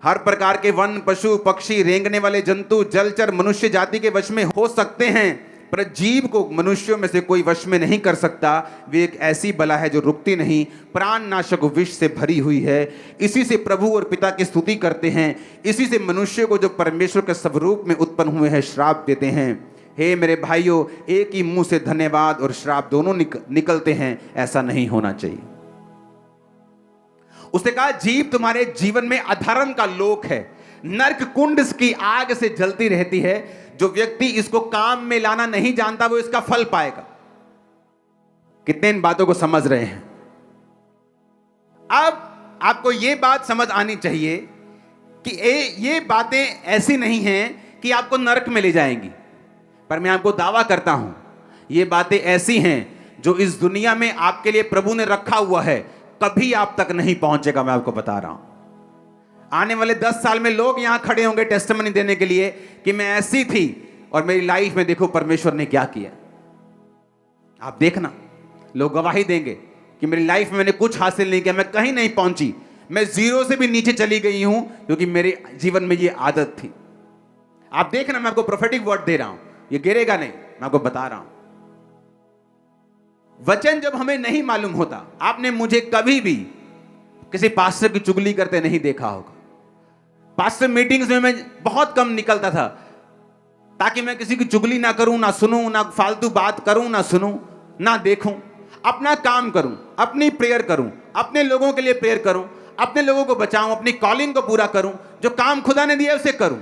हर प्रकार के वन, पशु, पक्षी, रेंगने वाले जंतु, जलचर मनुष्य जाति के वश में हो सकते हैं, पर जीव को मनुष्यों में से कोई वश में नहीं कर सकता। वे एक ऐसी बला है जो रुकती नहीं, प्राण नाशक विष से भरी हुई है। इसी से प्रभु और पिता की स्तुति करते हैं, इसी से मनुष्य को जो परमेश्वर के स्वरूप में उत्पन्न हुए हैं श्राप देते हैं। हे मेरे भाइयों, एक ही मुंह से धन्यवाद और श्राप दोनों निकलते हैं, ऐसा नहीं होना चाहिए। उसने कहा जीभ तुम्हारे जीवन में अधर्म का लोक है, नरक कुंड की आग से जलती रहती है। जो व्यक्ति इसको काम में लाना नहीं जानता वो इसका फल पाएगा। कितने इन बातों को समझ रहे हैं? अब आपको यह बात समझ आनी चाहिए कि ये बातें ऐसी नहीं हैं कि आपको नरक में ले जाएंगी, पर मैं आपको दावा करता हूं ये बातें ऐसी हैं जो इस दुनिया में आपके लिए प्रभु ने रखा हुआ है, कभी आप तक नहीं पहुंचेगा। मैं आपको बता रहा हूं, आने वाले 10 साल में लोग यहां खड़े होंगे टेस्टिमनी देने के लिए कि मैं ऐसी थी और मेरी लाइफ में देखो परमेश्वर ने क्या किया। आप देखना, लोग गवाही देंगे कि मेरी लाइफ में मैंने कुछ हासिल नहीं किया, मैं कहीं नहीं पहुंची, मैं जीरो से भी नीचे चली गई हूं, क्योंकि मेरे जीवन में ये आदत थी। आप देखना, मैं आपको प्रोफेटिक वर्ड दे रहा हूं, ये गिरेगा नहीं, मैं आपको बता रहा हूं। वचन जब हमें नहीं मालूम होता, आपने मुझे कभी भी किसी पास्टर की चुगली करते नहीं देखा होगा। पास्टर मीटिंग्स में मैं बहुत कम निकलता था ताकि मैं किसी की चुगली ना करूं, ना सुनूं, ना फालतू बात करूं, ना सुनूं, ना देखूं। अपना काम करूं, अपनी प्रेयर करूं, अपने लोगों के लिए प्रेयर करूं, अपने लोगों को बचाऊं, अपनी कॉलिंग को पूरा करूं, जो काम खुदा ने दिया उसे करूं।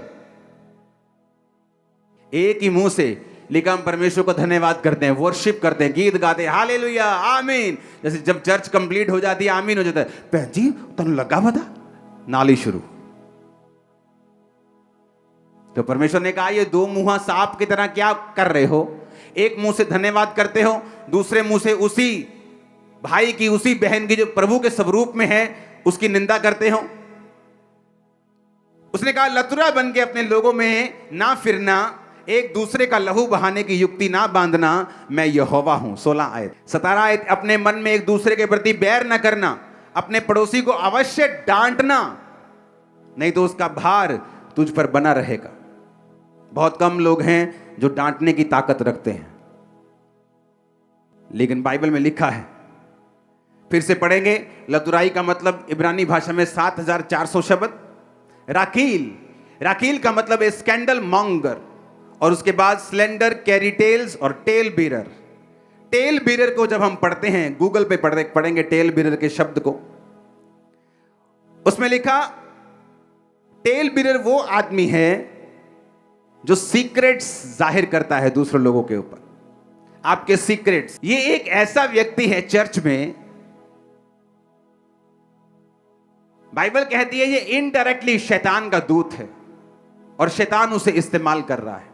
एक ही मुंह से लेकिन हम परमेश्वर को धन्यवाद करते हैं, वर्शिप करते हैं, गीत गाते हैं, हालेलुया, आमीन। जैसे जब चर्च कंप्लीट हो जाती है, आमीन हो जाता है, बहन जी तन लगा बता, नाली शुरू। तो परमेश्वर ने कहा ये दो मुंहा सांप की तरह क्या कर रहे हो? एक मुंह से धन्यवाद करते हो, दूसरे मुंह से उसी भाई की, उसी बहन की जो प्रभु के स्वरूप में है उसकी निंदा करते हो। उसने कहा लतुरा बन के अपने लोगों में ना फिरना, एक दूसरे का लहू बहाने की युक्ति ना बांधना, मैं यहोवा हूं। 16 आयत। 17 आयत। अपने मन में एक दूसरे के प्रति बैर न करना, अपने पड़ोसी को अवश्य डांटना, नहीं तो उसका भार तुझ पर बना रहेगा। बहुत कम लोग हैं जो डांटने की ताकत रखते हैं, लेकिन बाइबल में लिखा है, फिर से पढ़ेंगे, लतुराई का मतलब इब्रानी भाषा में 7400 शब्द। राकील का मतलब है स्कैंडल मॉन्गर, और उसके बाद स्लेंडर, कैरीटेल्स और टेल बीरर। टेल बीरर को जब हम पढ़ते हैं, गूगल पे पढ़ेंगे टेल बीरर के शब्द को, उसमें लिखा टेल बीरर वो आदमी है जो सीक्रेट्स जाहिर करता है दूसरे लोगों के ऊपर, आपके सीक्रेट्स। ये एक ऐसा व्यक्ति है चर्च में, बाइबल कहती है ये इनडायरेक्टली शैतान का दूत है और शैतान उसे इस्तेमाल कर रहा है।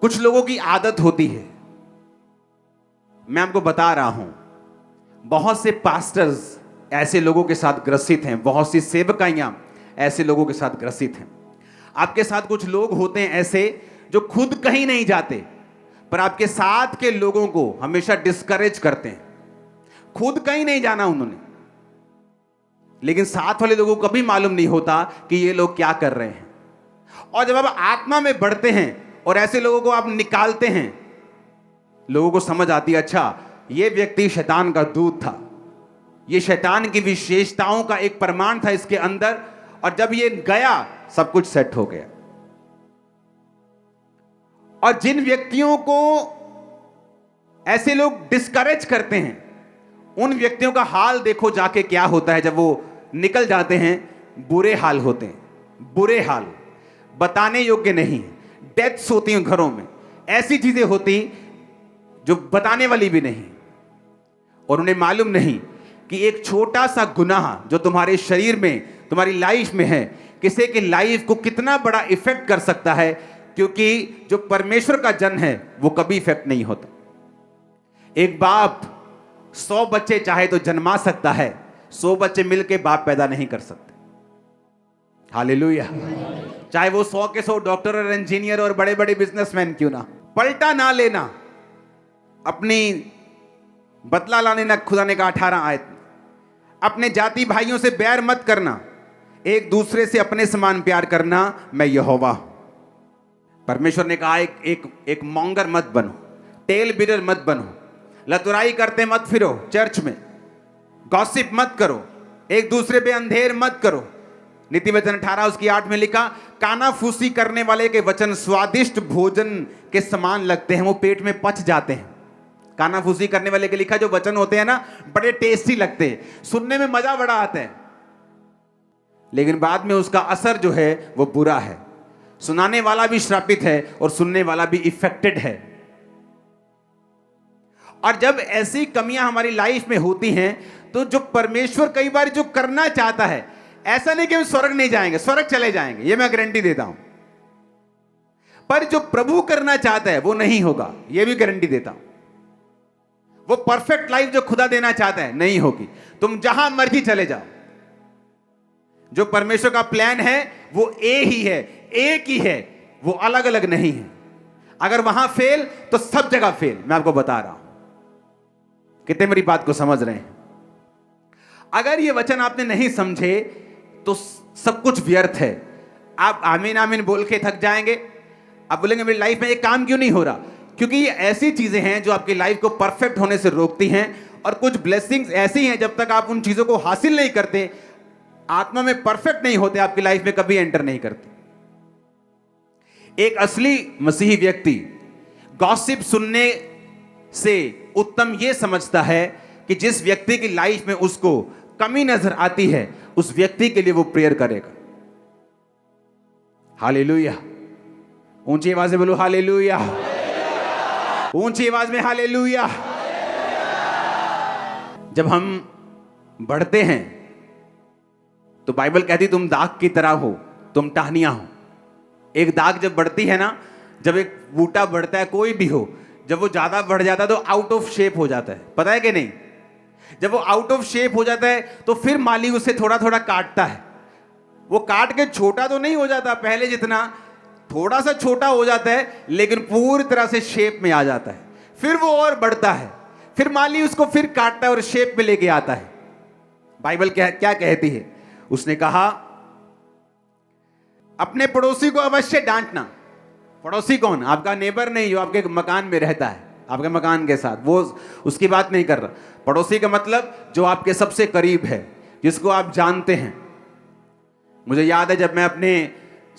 कुछ लोगों की आदत होती है, मैं आपको बता रहा हूं, बहुत से पास्टर्स ऐसे लोगों के साथ ग्रसित हैं, बहुत सी सेवकाइयां ऐसे लोगों के साथ ग्रसित हैं। आपके साथ कुछ लोग होते हैं ऐसे जो खुद कहीं नहीं जाते, पर आपके साथ के लोगों को हमेशा डिस्करेज करते हैं। खुद कहीं नहीं जाना उन्होंने, लेकिन साथ वाले लोगों को कभी मालूम नहीं होता कि ये लोग क्या कर रहे हैं। और जब आप आत्मा में बढ़ते हैं और ऐसे लोगों को आप निकालते हैं, लोगों को समझ आती है अच्छा ये व्यक्ति शैतान का दूत था, ये शैतान की विशेषताओं का एक प्रमाण था इसके अंदर, और जब ये गया सब कुछ सेट हो गया। और जिन व्यक्तियों को ऐसे लोग डिस्करेज करते हैं, उन व्यक्तियों का हाल देखो जाके क्या होता है जब वो निकल जाते हैं। बुरे हाल होते हैं, बुरे हाल, बताने योग्य नहीं। डेथ्स होती हैं घरों में, ऐसी चीजें होती जो बताने वाली भी नहीं, और उन्हें मालूम नहीं कि एक छोटा सा गुनाह जो तुम्हारे शरीर में, तुम्हारी लाइफ में है, किसी की लाइफ को कितना बड़ा इफेक्ट कर सकता है, क्योंकि जो परमेश्वर का जन है वो कभी इफेक्ट नहीं होता। एक बाप 100 बच्चे चाहे तो जन्मा सकता है, 100 बच्चे मिलके बाप पैदा नहीं कर सकते। हालेलुया। चाहे वो 100 के 100 डॉक्टर और इंजीनियर और बड़े बड़े बिजनेसमैन क्यों ना। पलटा ना लेना, अपनी बदला लाने ना, खुदा ने कहा 18 आयत में, अपने जाति भाइयों से बैर मत करना, एक दूसरे से अपने समान प्यार करना, मैं यहोवा। परमेश्वर ने कहा एक मॉन्गर मत बनो, टेल बीरर मत बनो, लतुराई करते मत फिरो चर्च में, गॉसिप मत करो, एक दूसरे पे अंधेर मत करो, नीति वचन 18 उसकी 8 में लिखा, कानाफूसी करने वाले के वचन स्वादिष्ट भोजन के समान लगते हैं, वो पेट में पच जाते हैं। कानाफूसी करने वाले के लिखा जो वचन होते हैं ना, बड़े टेस्टी लगते हैं, सुनने में मजा बड़ा आता है, लेकिन बाद में उसका असर जो है वो बुरा है। सुनाने वाला भी श्रापित है और सुनने वाला भी इफेक्टेड है। और जब ऐसी कमियां हमारी लाइफ में होती हैं, तो जो परमेश्वर कई बार जो करना चाहता है, ऐसा नहीं कि हम स्वर्ग नहीं जाएंगे, स्वर्ग चले जाएंगे, ये मैं गारंटी देता हूं, पर जो प्रभु करना चाहता है वो नहीं होगा, ये भी गारंटी देता हूं। वो परफेक्ट लाइफ जो खुदा देना चाहता है नहीं होगी। तुम जहां मर्जी चले जाओ, जो परमेश्वर का प्लान है वो एक ही है, एक ही है, वो अलग अलग नहीं है। अगर वहां फेल तो सब जगह फेल, मैं आपको बता रहा हूं। कितने मेरी बात को समझ रहे हैं? अगर ये वचन आपने नहीं समझे तो सब कुछ व्यर्थ है। आप आमीन आमीन बोल के थक जाएंगे। आप बोलेंगे मेरी लाइफ में एक काम क्यों नहीं हो रहा? क्योंकि ये ऐसी चीजें हैं जो आपकी लाइफ को परफेक्ट होने से रोकती हैं, और कुछ ब्लेसिंग्स ऐसी हैं जब तक आप उन चीजों को हासिल नहीं करते, आत्मा में परफेक्ट नहीं होते, आपकी लाइफ में कभी एंटर नहीं करते। एक असली मसीही व्यक्ति गॉसिप सुनने से उत्तम यह समझता है कि जिस व्यक्ति की लाइफ में उसको कमी नजर आती है, उस व्यक्ति के लिए वो प्रेयर करेगा। हालेलुया, ऊंची आवाज में बोलो हालेलुया, ऊंची आवाज में हालेलुया। जब हम बढ़ते हैं तो बाइबल कहती तुम दाग की तरह हो, तुम टहनियां हो। एक दाग जब बढ़ती है ना, जब एक बूटा बढ़ता है, कोई भी हो, जब वो ज्यादा बढ़ जाता है तो आउट ऑफ शेप हो जाता है, पता है कि नहीं? जब वो आउट ऑफ शेप हो जाता है तो फिर माली उसे थोड़ा थोड़ा काटता है। वो काट के छोटा तो नहीं हो जाता पहले जितना, थोड़ा सा छोटा हो जाता है, लेकिन पूरी तरह से शेप में आ जाता है। फिर वो और बढ़ता है, फिर माली उसको फिर काटता है और शेप में लेके आता है। बाइबल क्या कहती है? उसने कहा अपने पड़ोसी को अवश्य डांटना। पड़ोसी कौन? आपका नेबर नहीं, जो आपके मकान में रहता है, आपके मकान के साथ, वो उसकी बात नहीं कर रहा। पड़ोसी का मतलब जो आपके सबसे करीब है, जिसको आप जानते हैं। मुझे याद है जब मैं अपने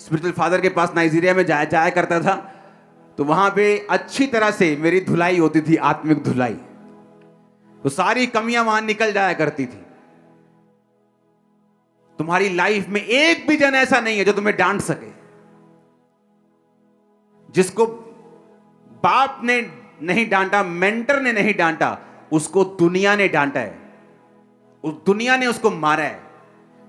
स्पिरिचुअल फादर के पास नाइजीरिया में जाया करता था, तो वहां पे अच्छी तरह से मेरी धुलाई होती थी, आत्मिक धुलाई। तो सारी कमियां वहां निकल जाया करती थी। तुम्हारी लाइफ में एक भी जन ऐसा नहीं है जो तुम्हें डांट सके। जिसको बाप ने नहीं डांटा, मेंटर ने नहीं डांटा, उसको दुनिया ने डांटा है, उस दुनिया ने उसको मारा है।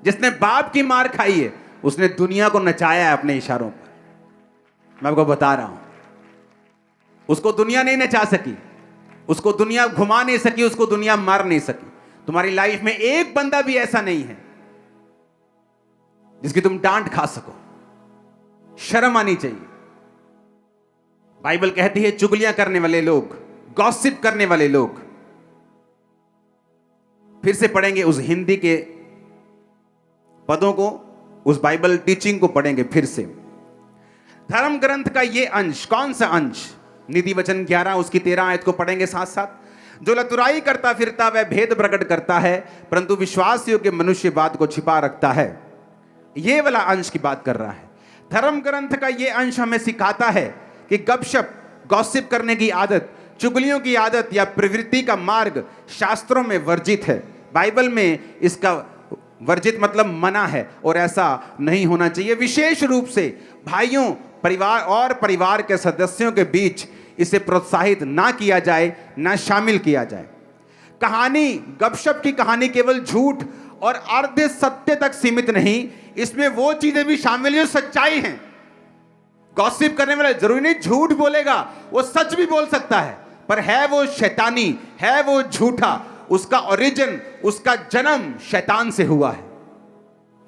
जिसने बाप की मार खाई है, उसने दुनिया को नचाया है अपने इशारों पर। मैं आपको बता रहा हूं, उसको दुनिया नहीं नचा सकी, उसको दुनिया घुमा नहीं सकी, उसको दुनिया मार नहीं सकी। तुम्हारी लाइफ में एक बंदा भी ऐसा नहीं है जिसकी तुम डांट खा सको। शर्म आनी चाहिए। बाइबल कहती है चुगलियां करने वाले लोग, गॉसिप करने वाले लोग। फिर से पढ़ेंगे उस हिंदी के पदों को, उस बाइबल टीचिंग को पढ़ेंगे फिर से। धर्म ग्रंथ का ये अंश, कौन सा अंश? नीति वचन 11 उसकी 13 आयत को पढ़ेंगे साथ साथ। जो लतुराई करता फिरता वह भेद प्रकट करता है, परंतु विश्वास योग्य मनुष्य बात को छिपा रखता है। ये वाला अंश की बात कर रहा है। धर्म ग्रंथ का ये अंश हमें सिखाता है कि गपशप, गॉसिप करने की आदत, चुगलियों की आदत या प्रवृत्ति का मार्ग शास्त्रों में वर्जित है। बाइबल में इसका वर्जित मतलब मना है, और ऐसा नहीं होना चाहिए। विशेष रूप से भाइयों, परिवार और परिवार के सदस्यों के बीच इसे प्रोत्साहित ना किया जाए, ना शामिल किया जाए। कहानी, गपशप की कहानी केवल झूठ और अर्ध सत्य तक सीमित नहीं, इसमें वो चीजें भी शामिल जो सच्चाई हैं। गॉसिप करने वाला जरूरी नहीं झूठ बोलेगा, वो सच भी बोल सकता है, पर है वो शैतानी, है वो झूठा। उसका ओरिजिन, उसका जन्म शैतान से हुआ है।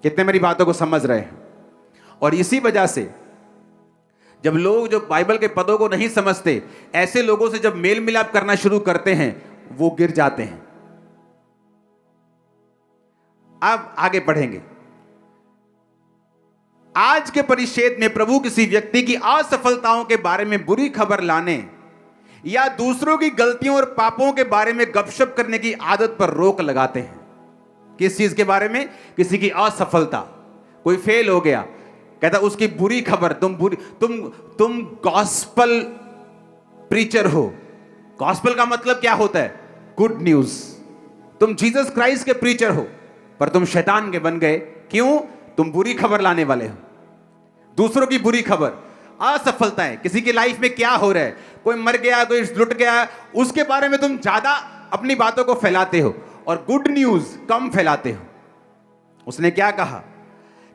कितने मेरी बातों को समझ रहे हैं? और इसी वजह से जब लोग जो बाइबल के पदों को नहीं समझते, ऐसे लोगों से जब मेल मिलाप करना शुरू करते हैं, वो गिर जाते हैं। अब आगे पढ़ेंगे। आज के परिच्छेद में प्रभु किसी व्यक्ति की असफलताओं के बारे में बुरी खबर लाने या दूसरों की गलतियों और पापों के बारे में गपशप करने की आदत पर रोक लगाते हैं। किस चीज के बारे में? किसी की असफलता, कोई फेल हो गया, कहता उसकी बुरी खबर, तुम गॉस्पल प्रीचर हो। गॉस्पल का मतलब क्या होता है? Good news. तुम जीसस क्राइस्ट के प्रीचर हो, पर तुम शैतान के बन गए। क्यों? तुम बुरी खबर लाने वाले हो, दूसरों की बुरी खबर, असफलताएं, किसी की लाइफ में क्या हो रहा है, कोई मर गया, कोई लुट गया, उसके बारे में तुम ज्यादा अपनी बातों को फैलाते हो और गुड न्यूज कम फैलाते हो। उसने क्या कहा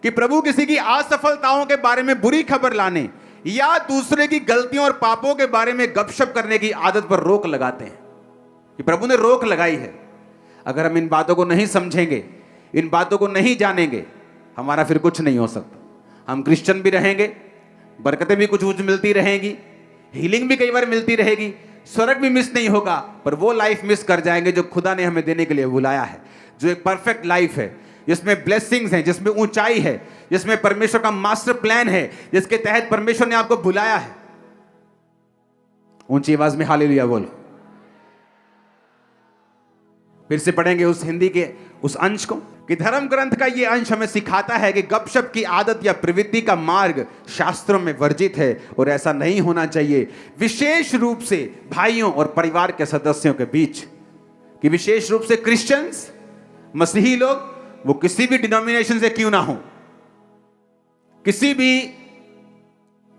कि प्रभु किसी की असफलताओं के बारे में बुरी खबर लाने या दूसरे की गलतियों और पापों के बारे में गपशप करने की आदत पर रोक लगाते हैं। कि प्रभु ने रोक लगाई है। अगर हम इन बातों को नहीं समझेंगे, इन बातों को नहीं जानेंगे, हमारा फिर कुछ नहीं हो सकता। हम क्रिश्चियन भी रहेंगे, बरकतें भी कुछ मिलती रहेंगी, हीलिंग भी कई बार मिलती रहेगी, स्वर्ग भी मिस नहीं होगा, पर वो लाइफ मिस कर जाएंगे जो खुदा ने हमें देने के लिए बुलाया है, जो एक परफेक्ट लाइफ है, जिसमें ब्लेसिंग्स हैं, जिसमें ऊंचाई है, जिसमें परमेश्वर का मास्टर प्लान है, जिसके तहत परमेश्वर ने आपको बुलाया है। ऊंची आवाज में हालेलुया बोलो। फिर से पढ़ेंगे उस हिंदी के उस अंश को कि धर्म ग्रंथ का यह अंश हमें सिखाता है कि गपशप की आदत या प्रवृत्ति का मार्ग शास्त्रों में वर्जित है और ऐसा नहीं होना चाहिए, विशेष रूप से भाइयों और परिवार के सदस्यों के बीच। कि विशेष रूप से क्रिश्चियंस, मसीही लोग, वो किसी भी डिनोमिनेशन से क्यों ना हो, किसी भी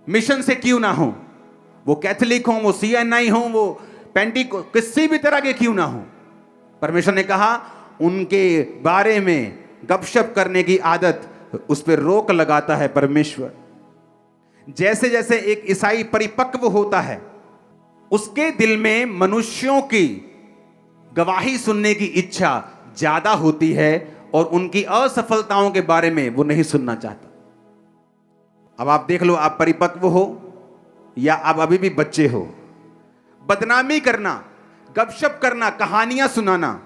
मिशन से क्यों ना हो, वो कैथोलिक हो, वो CNI हो, वो पेंटिको, किसी भी तरह के क्यों ना हो, परमेश्वर ने कहा उनके बारे में गपशप करने की आदत, उस पर रोक लगाता है परमेश्वर। जैसे जैसे एक ईसाई परिपक्व होता है, उसके दिल में मनुष्यों की गवाही सुनने की इच्छा ज्यादा होती है और उनकी असफलताओं के बारे में वो नहीं सुनना चाहता। अब आप देख लो, आप परिपक्व हो या आप अभी भी बच्चे हो, बदनामी करना, गपशप करना, कहानियां सुनाना,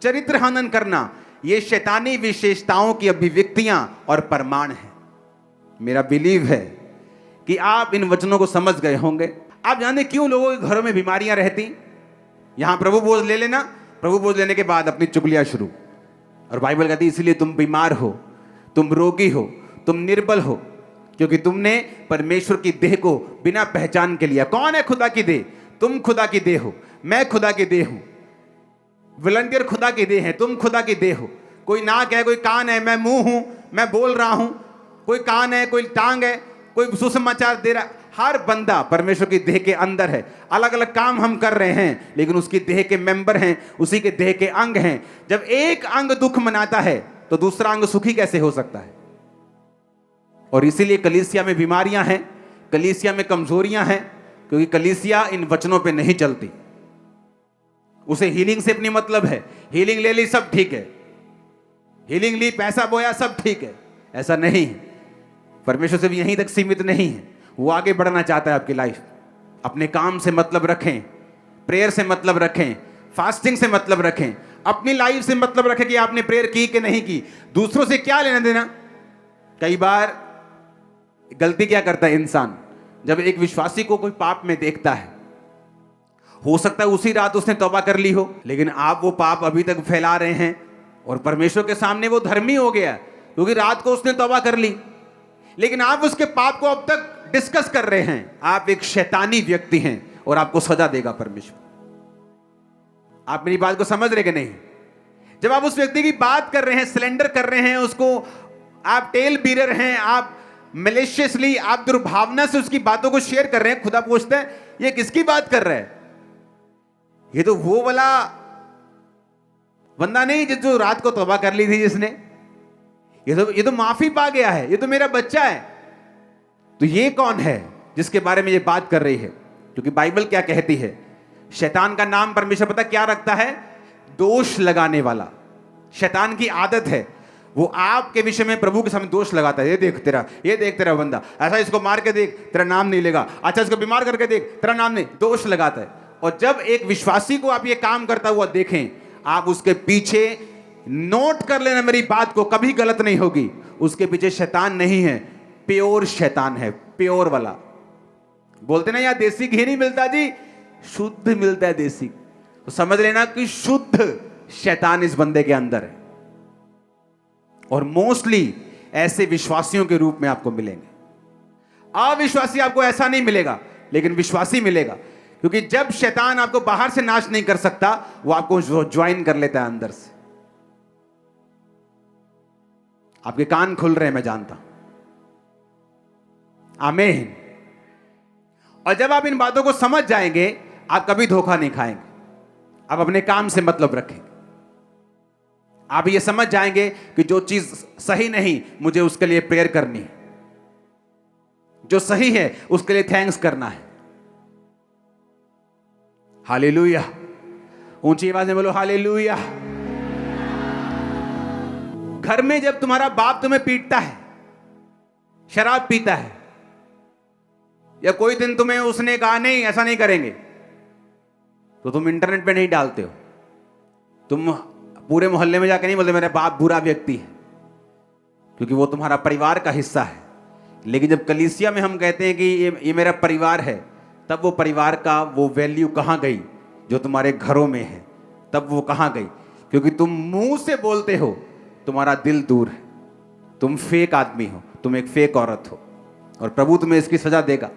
चरित्र हनन करना, ये शैतानी विशेषताओं की अभिव्यक्तियां और प्रमाण है। मेरा बिलीव है कि आप इन वचनों को समझ गए होंगे। आप जाने क्यों लोगों के घरों में बीमारियां रहती? यहां प्रभु बोझ ले लेना, प्रभु बोझ लेने के बाद अपनी चुगलियां शुरू। और बाइबल कहती है इसलिए तुम बीमार हो, तुम रोगी हो, तुम निर्बल हो, क्योंकि तुमने परमेश्वर की देह को बिना पहचान के लिया। कौन है खुदा की देह? तुम खुदा की देह हो, मैं खुदा की देह हूं, वॉलंटियर खुदा की देह है, तुम खुदा की देह हो। कोई नाक है, कोई कान है, मैं मुंह हूं, मैं बोल रहा हूं, कोई कान है, कोई टांग है, कोई सुसमाचार दे रहा। हर बंदा परमेश्वर की देह के अंदर है। अलग अलग काम हम कर रहे हैं, लेकिन उसकी देह के मेंबर हैं, उसी के देह के अंग हैं। जब एक अंग दुख मनाता है तो दूसरा अंग सुखी कैसे हो सकता है? और इसीलिए कलीसिया में बीमारियां हैं, कलीसिया में कमजोरियां हैं, क्योंकि कलीसिया इन वचनों पे नहीं चलती। उसे हीलिंग से अपनी मतलब है, हीलिंग ले ली सब ठीक है, हीलिंग ली, पैसा बोया सब ठीक है, ऐसा नहीं है। परमेश्वर से भी यहीं तक सीमित नहीं है, वो आगे बढ़ना चाहता है आपकी लाइफ। अपने काम से मतलब रखें, प्रेयर से मतलब रखें, फास्टिंग से मतलब रखें, अपनी लाइफ से मतलब रखें कि आपने प्रेयर की कि नहीं की। दूसरों से क्या लेना देना? कई बार गलती क्या करता है इंसान, जब एक विश्वासी को कोई पाप में देखता है, हो सकता है उसी रात उसने तौबा कर ली हो, लेकिन आप वो पाप अभी तक फैला रहे हैं और परमेश्वर के सामने वो धर्मी हो गया क्योंकि रात को उसने तौबा कर ली, लेकिन आप उसके पाप को अब तक डिस्कस कर रहे हैं। आप एक शैतानी व्यक्ति हैं और आपको सजा देगा परमेश्वर। आप मेरी बात को समझ रहे कि नहीं? जब आप उस व्यक्ति की बात कर रहे हैं, सिलेंडर कर रहे हैं उसको, आप टेल बीरर हैं, आप मैलिशियसली, आप दुर्भावना से उसकी बातों को शेयर कर रहे हैं, खुदा पूछता है ये किसकी बात कर रहा है? ये तो वो वाला बंदा नहीं जो रात को तौबा कर ली थी जिसने, ये तो माफी पा गया है, ये तो मेरा बच्चा है। तो ये कौन है जिसके बारे में ये बात कर रही है? क्योंकि बाइबल क्या कहती है, शैतान का नाम परमेश्वर पता क्या रखता है? दोष लगाने वाला। शैतान की आदत है, वो आपके विषय में प्रभु के सामने दोष लगाता है। ये देख तेरा बंदा, ऐसा इसको मार के देख, तेरा नाम नहीं लेगा, अच्छा इसको बीमार करके देख, तेरा नाम नहीं, दोष लगाता है। और जब एक विश्वासी को आप ये काम करता हुआ देखें, आप उसके पीछे नोट कर लेना, मेरी बात को कभी गलत नहीं होगी, उसके पीछे शैतान नहीं है, प्योर शैतान है, प्योर वाला। बोलते ना यार देसी घी नहीं मिलता जी, शुद्ध मिलता है देसी। तो समझ लेना कि शुद्ध शैतान इस बंदे के अंदर है। और मोस्टली ऐसे विश्वासियों के रूप में आपको मिलेंगे। अविश्वासी आपको ऐसा नहीं मिलेगा, लेकिन विश्वासी मिलेगा, क्योंकि जब शैतान आपको बाहर से नाश नहीं कर सकता, वो आपको ज्वाइन कर लेता है अंदर से। आपके कान खुल रहे हैं, मैं जानता हूं। आमीन। और जब आप इन बातों को समझ जाएंगे, आप कभी धोखा नहीं खाएंगे। आप अपने काम से मतलब रखेंगे। आप ये समझ जाएंगे कि जो चीज सही नहीं, मुझे उसके लिए प्रेयर करनी है। जो सही है उसके लिए थैंक्स करना है। हालेलुया। ऊंची आवाज में बोलो हालेलुया। घर में जब तुम्हारा बाप तुम्हें पीटता है, शराब पीता है, या कोई दिन तुम्हें उसने कहा नहीं ऐसा नहीं करेंगे, तो तुम इंटरनेट पे नहीं डालते हो। तुम पूरे मोहल्ले में जाकर नहीं बोलते मेरा बाप बुरा व्यक्ति है, क्योंकि वो तुम्हारा परिवार का हिस्सा है। लेकिन जब कलीसिया में हम कहते हैं कि ये मेरा परिवार है, तब वो परिवार का वो वैल्यू कहाँ गई जो तुम्हारे घरों में है? तब वो कहाँ गई? क्योंकि तुम मुंह से बोलते हो, तुम्हारा दिल दूर है। तुम फेक आदमी हो, तुम एक फेक औरत हो, और प्रभु तुम्हें इसकी सजा देगा।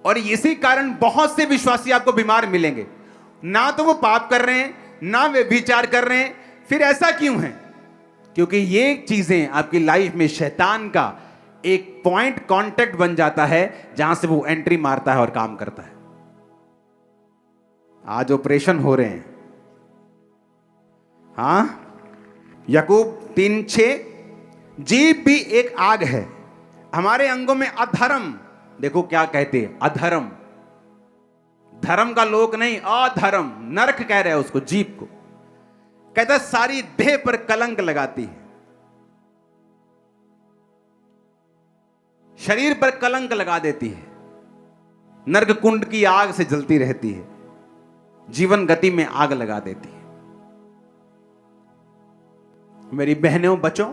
और इसी कारण बहुत से विश्वासी आपको बीमार मिलेंगे। ना तो वो पाप कर रहे हैं, ना वे विचार कर रहे हैं। फिर ऐसा क्यों है? क्योंकि ये चीजें आपकी लाइफ में शैतान का एक पॉइंट कांटेक्ट बन जाता है, जहां से वो एंट्री मारता है और काम करता है। आज ऑपरेशन हो रहे हैं। हां, याकूब 3:6, जीभ भी एक आग है, हमारे अंगों में अधर्म। देखो क्या कहते हैं, अधर्म। धर्म का लोक नहीं, अधर्म, नरक कह रहे हैं उसको, जीभ को। कहता सारी देह पर कलंक लगाती है, शरीर पर कलंक लगा देती है, नरक कुंड की आग से जलती रहती है, जीवन गति में आग लगा देती है। मेरी बहनों, बचो,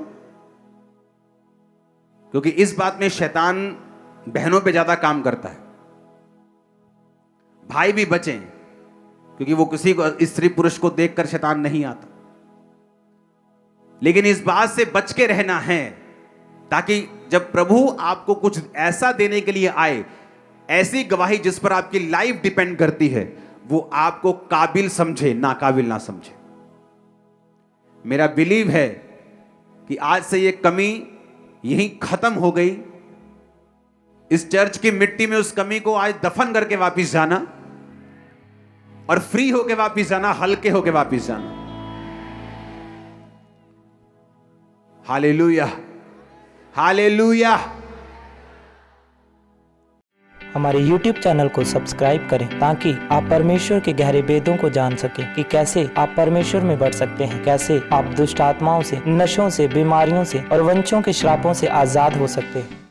क्योंकि इस बात में शैतान बहनों पे ज्यादा काम करता है। भाई भी बचें, क्योंकि वो किसी को स्त्री पुरुष को देखकर शैतान नहीं आता। लेकिन इस बात से बच के रहना है, ताकि जब प्रभु आपको कुछ ऐसा देने के लिए आए, ऐसी गवाही जिस पर आपकी लाइफ डिपेंड करती है, वो आपको काबिल समझे, नाकाबिल ना समझे। मेरा बिलीव है कि आज से ये कमी यहीं खत्म हो गई। इस चर्च की मिट्टी में उस कमी को आज दफन करके वापस जाना, और फ्री होके वापस जाना, हल्के होके वापस जाना। Hallelujah, hallelujah. हमारे YouTube चैनल को सब्सक्राइब करें, ताकि आप परमेश्वर के गहरे वेदों को जान सकें कि कैसे आप परमेश्वर में बढ़ सकते हैं, कैसे आप दुष्ट आत्माओं से, नशों से, बीमारियों से और वंशों के श्रापों से आजाद हो सकते हैं।